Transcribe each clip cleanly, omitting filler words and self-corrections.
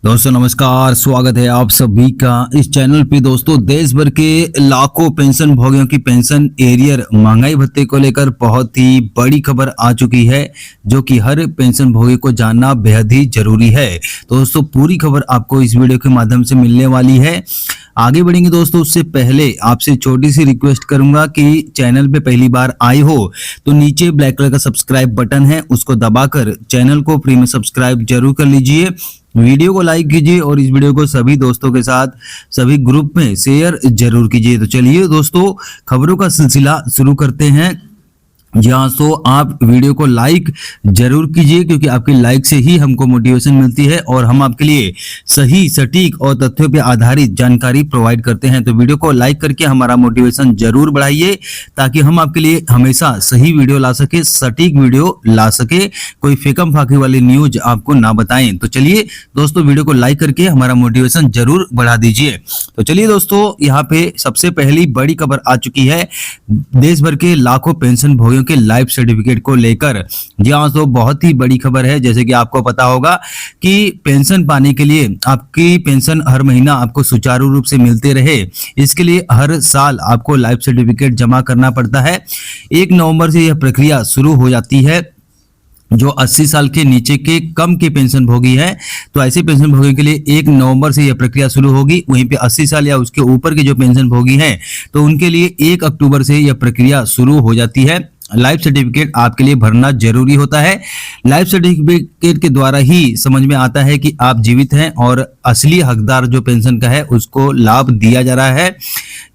दोस्तों नमस्कार, स्वागत है आप सभी का इस चैनल पे। दोस्तों देश भर के लाखों पेंशन भोगियों की पेंशन एरियर महंगाई भत्ते को लेकर बहुत ही बड़ी खबर आ चुकी है, जो कि हर पेंशन भोगी को जानना बेहद ही जरूरी है। तो दोस्तों पूरी खबर आपको इस वीडियो के माध्यम से मिलने वाली है। आगे बढ़ेंगे दोस्तों, उससे पहले आपसे छोटी सी रिक्वेस्ट करूंगा कि चैनल पे पहली बार आए हो तो नीचे ब्लैक कलर का सब्सक्राइब बटन है, उसको दबाकर चैनल को फ्री में सब्सक्राइब जरूर कर लीजिए। वीडियो को लाइक कीजिए और इस वीडियो को सभी दोस्तों के साथ सभी ग्रुप में शेयर जरूर कीजिए। तो चलिए दोस्तों खबरों का सिलसिला शुरू करते हैं। जहाँ तो आप वीडियो को लाइक जरूर कीजिए, क्योंकि आपके लाइक से ही हमको मोटिवेशन मिलती है और हम आपके लिए सही, सटीक और तथ्यों पे आधारित जानकारी प्रोवाइड करते हैं। तो वीडियो को लाइक करके हमारा मोटिवेशन जरूर बढ़ाइए, ताकि हम आपके लिए हमेशा सही वीडियो ला सके, सटीक वीडियो ला सके, कोई फेकम फाकी वाली न्यूज आपको ना बताएं। तो चलिए दोस्तों वीडियो को लाइक करके हमारा मोटिवेशन जरूर बढ़ा दीजिए। तो चलिए दोस्तों, यहाँ पे सबसे पहली बड़ी खबर आ चुकी है देश भर के लाखों पेंशन भोगियों के लाइफ सर्टिफिकेट को लेकर। जी हाँ, तो बहुत ही बड़ी खबर है। जैसे कि आपको पता होगा कि पेंशन पाने के लिए आपकी पेंशन हर महीना आपको सुचारू रूप से मिलते रहे, इसके लिए हर साल आपको लाइफ सर्टिफिकेट जमा करना पड़ता है। 1 नवंबर से यह प्रक्रिया शुरू हो जाती है। जो 80 साल के नीचे के कम के पेंशन भोगी हैं, तो ऐसे पेंशन भोगी के लिए 1 नवंबर से यह प्रक्रिया शुरू होगी। वहीं पे 80 साल या उसके ऊपर के जो पेंशन भोगी हैं, तो उनके लिए 1 अक्टूबर से यह प्रक्रिया शुरू हो जाती है। लाइफ सर्टिफिकेट आपके लिए भरना जरूरी होता है। लाइफ सर्टिफिकेट के द्वारा ही समझ में आता है कि आप जीवित हैं और असली हकदार जो पेंशन का है उसको लाभ दिया जा रहा है,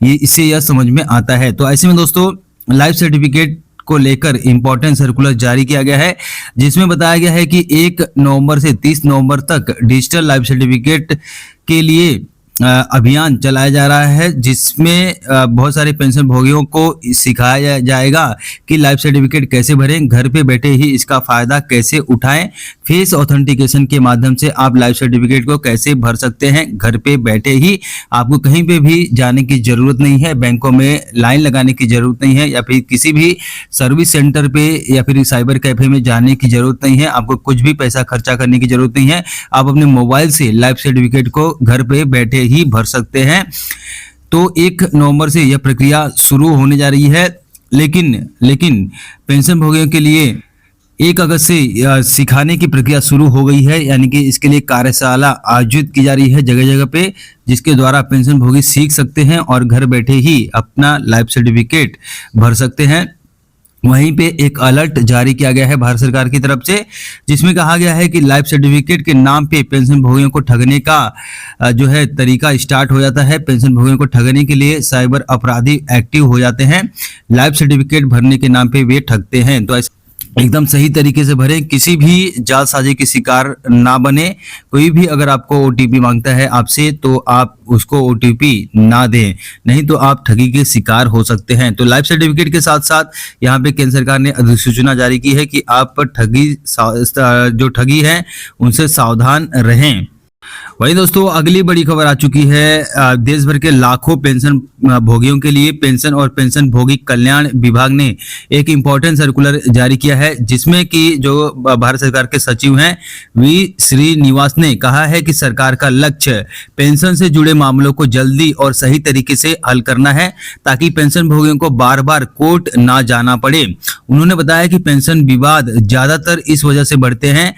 ये इससे यह समझ में आता है। तो ऐसे में दोस्तों लाइफ सर्टिफिकेट को लेकर इंपॉर्टेंट सर्कुलर जारी किया गया है, जिसमें बताया गया है कि 1 नवंबर से 30 नवंबर तक डिजिटल लाइफ सर्टिफिकेट के लिए अभियान चलाया जा रहा है, जिसमें बहुत सारे पेंशन भोगियों को सिखाया जाएगा कि लाइफ सर्टिफिकेट कैसे भरें, घर पे बैठे ही इसका फायदा कैसे उठाएं। फेस ऑथेंटिकेशन के माध्यम से आप लाइफ सर्टिफिकेट को कैसे भर सकते हैं घर पे बैठे ही। आपको कहीं पे भी जाने की जरूरत नहीं है, बैंकों में लाइन लगाने की जरूरत नहीं है, या फिर किसी भी सर्विस सेंटर पे या फिर साइबर कैफे में जाने की जरूरत नहीं है। आपको कुछ भी पैसा खर्चा करने की जरूरत नहीं है। आप अपने मोबाइल से लाइफ सर्टिफिकेट को घर पे बैठे ही भर सकते हैं। तो 1 नवंबर से यह प्रक्रिया शुरू होने जा रही है, लेकिन पेंशन भोगियों के लिए 1 अगस्त से सिखाने की प्रक्रिया शुरू हो गई है। यानी कि इसके लिए कार्यशाला आयोजित की जा रही है जगह जगह पे, जिसके द्वारा पेंशन भोगी सीख सकते हैं और घर बैठे ही अपना लाइफ सर्टिफिकेट भर सकते हैं। वहीं पे एक अलर्ट जारी किया गया है भारत सरकार की तरफ से, जिसमें कहा गया है कि लाइफ सर्टिफिकेट के नाम पे पेंशन भोगियों को ठगने का जो है तरीका स्टार्ट हो जाता है। पेंशन भोगियों को ठगने के लिए साइबर अपराधी एक्टिव हो जाते हैं। लाइफ सर्टिफिकेट भरने के नाम पे वे ठगते हैं। तो एकदम सही तरीके से भरें, किसी भी जालसाजी की शिकार ना बने। कोई भी अगर आपको OTP मांगता है आपसे, तो आप उसको OTP ना दें, नहीं तो आप ठगी के शिकार हो सकते हैं। तो लाइफ सर्टिफिकेट के साथ साथ यहाँ पे केंद्र सरकार ने अधिसूचना जारी की है कि आप जो ठगी है उनसे सावधान रहें। वही दोस्तों अगली बड़ी खबर आ चुकी है देश भर के लाखों पेंशन भोगियों के लिए। पेंशन और पेंशन भोगी कल्याण विभाग ने एक इम्पोर्टेंट सर्कुलर जारी किया है, जिसमें कि जो भारत सरकार के सचिव हैं वी श्रीनिवास ने कहा है कि सरकार का लक्ष्य पेंशन से जुड़े मामलों को जल्दी और सही तरीके से हल करना है, ताकि पेंशन भोगियों को बार बार कोर्ट ना जाना पड़े। उन्होंने बताया कि पेंशन विवाद ज्यादातर इस वजह से बढ़ते हैं,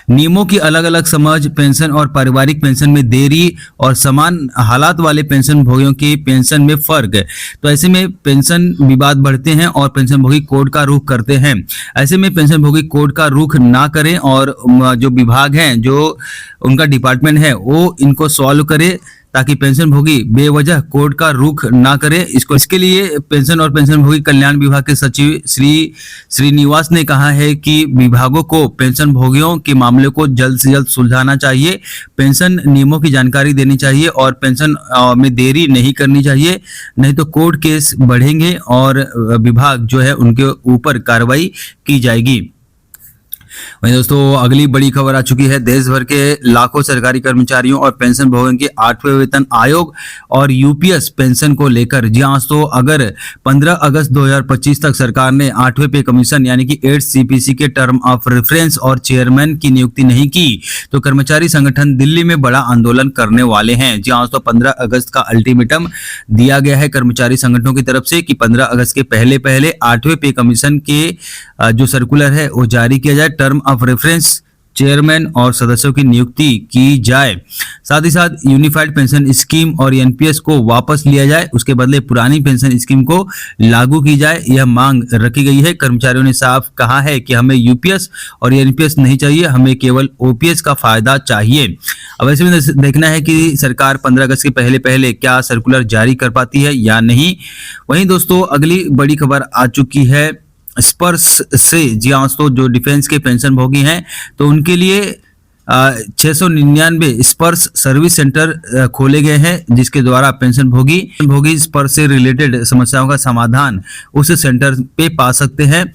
नियमों की अलग अलग समझ, पेंशन और पारिवारिक पेंशन में देरी और समान हालात वाले पेंशन भोगियों की पेंशन में फर्क। तो ऐसे में पेंशन विवाद बढ़ते हैं और पेंशन भोगी कोर्ट का रुख करते हैं। ऐसे में पेंशन भोगी कोर्ट का रुख ना करें और जो विभाग हैं, जो उनका डिपार्टमेंट है, वो इनको सॉल्व करे, ताकि पेंशन भोगी बेवजह कोर्ट का रुख ना करे। इसके लिए पेंशन और पेंशन भोगी कल्याण विभाग के सचिव श्रीनिवास ने कहा है कि विभागों को पेंशन भोगियों के मामले को जल्द से जल्द सुलझाना चाहिए, पेंशन नियमों की जानकारी देनी चाहिए और पेंशन में देरी नहीं करनी चाहिए, नहीं तो कोर्ट केस बढ़ेंगे और विभाग जो है उनके ऊपर कार्रवाई की जाएगी। वहीं दोस्तों अगली बड़ी खबर आ चुकी है। देश भर के लाखों सरकारी कर्मचारियों और पेंशन भोगियों के 8वें वेतन आयोग और यूपीएस पेंशन को लेकर। जी हाँ दोस्तों, अगर 15 अगस्त 2025 तक सरकार ने 8वें पे कमीशन यानी कि 8 सीपीसी के टर्म ऑफ रेफरेंस और चेयरमैन की नियुक्ति नहीं की तो कर्मचारी संगठन दिल्ली में बड़ा आंदोलन करने वाले हैं। जी हाँ दोस्तों, 15 अगस्त का अल्टीमेटम दिया गया है कर्मचारी संगठनों की तरफ से कि 15 अगस्त के पहले 8वें पे कमीशन के जो सर्कुलर है वो जारी किया जाए, टर्म ऑफ रेफरेंस, चेयरमैन और सदस्यों की नियुक्ति की जाए। साथ ही साथ यूनिफाइड पेंशन स्कीम और एनपीएस को वापस लिया जाए, उसके बदले पुरानी पेंशन स्कीम को लागू की जाए, यह मांग रखी गई है। कर्मचारियों ने साफ कहा है कि हमें यूपीएस और एनपीएस नहीं चाहिए, हमें केवल ओपीएस का फायदा चाहिए। अब ऐसे में देखना है कि सरकार 15 अगस्त के पहले क्या सर्कुलर जारी कर पाती है या नहीं। वहीं दोस्तों अगली बड़ी खबर आ चुकी है स्पर्श से। जी हाँ दोस्तों, जो डिफेंस के पेंशन भोगी हैं तो उनके लिए 699 स्पर्श सर्विस सेंटर खोले गए हैं, जिसके द्वारा पेंशन भोगी स्पर्श से रिलेटेड समस्याओं का समाधान उस सेंटर पे पा सकते हैं।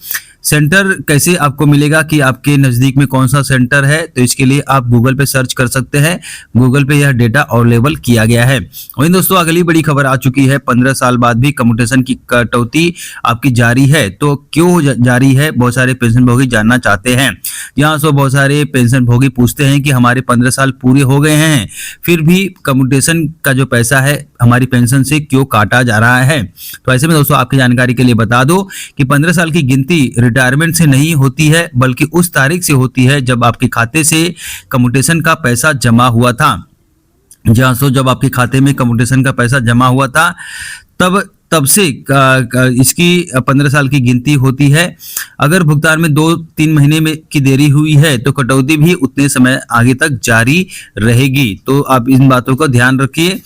सेंटर कैसे आपको मिलेगा कि आपके नज़दीक में कौन सा सेंटर है, तो इसके लिए आप गूगल पे सर्च कर सकते हैं। गूगल पे यह डेटा अवेलेबल किया गया है। वहीं दोस्तों अगली बड़ी खबर आ चुकी है। 15 साल बाद भी कम्यूटेशन की कटौती आपकी जारी है, तो क्यों जारी है, बहुत सारे पेंशन भोगी जानना चाहते हैं। यहाँ सो बहुत सारे पेंशन भोगी पूछते हैं कि हमारे 15 साल पूरे हो गए हैं, फिर भी कम्यूटेशन का जो पैसा है हमारी पेंशन से क्यों काटा जा रहा है। तो ऐसे में दोस्तों आपकी जानकारी के लिए बता दो कि 15 साल की गिनती रिटायरमेंट से नहीं होती है, बल्कि उस तारीख से होती है जब आपके खाते से कम्यूटेशन का पैसा जमा हुआ था। जहाँ सो जब आपके खाते में कम्यूटेशन का पैसा जमा हुआ था तब से इसकी 15 साल की गिनती होती है। अगर भुगतान में 2-3 महीने में की देरी हुई है तो कटौती भी उतने समय आगे तक जारी रहेगी। तो आप इन बातों का ध्यान रखिए।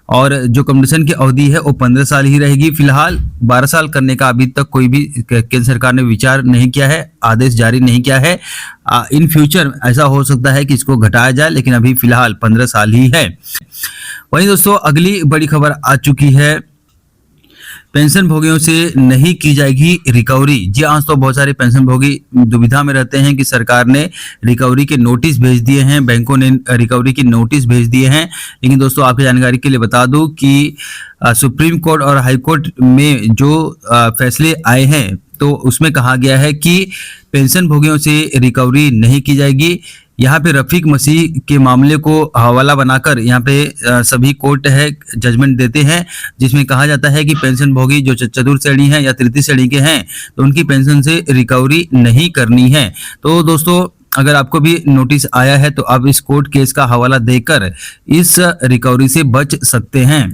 और जो कम्यूटेशन की अवधि है वो 15 साल ही रहेगी। फिलहाल 12 साल करने का अभी तक कोई भी केंद्र सरकार ने विचार नहीं किया है, आदेश जारी नहीं किया है। इन फ्यूचर ऐसा हो सकता है कि इसको घटाया जाए, लेकिन अभी फिलहाल 15 साल ही है। वहीं दोस्तों अगली बड़ी खबर आ चुकी है, पेंशन भोगियों से नहीं की जाएगी रिकवरी। जी हाँ तो बहुत सारे पेंशन भोगी दुविधा में रहते हैं कि सरकार ने रिकवरी के नोटिस भेज दिए हैं, बैंकों ने रिकवरी के नोटिस भेज दिए हैं। लेकिन दोस्तों आपकी जानकारी के लिए बता दूं कि सुप्रीम कोर्ट और हाई कोर्ट में जो फैसले आए हैं तो उसमें कहा गया है कि पेंशन भोगियों से रिकवरी नहीं की जाएगी। यहाँ पे रफीक मसीह के मामले को हवाला बनाकर यहाँ पे सभी कोर्ट है जजमेंट देते हैं, जिसमें कहा जाता है कि पेंशन भोगी जो चतुर्थ श्रेणी है या तृतीय श्रेणी के हैं तो उनकी पेंशन से रिकवरी नहीं करनी है। तो दोस्तों अगर आपको भी नोटिस आया है तो आप इस कोर्ट केस का हवाला देकर इस रिकवरी से बच सकते हैं।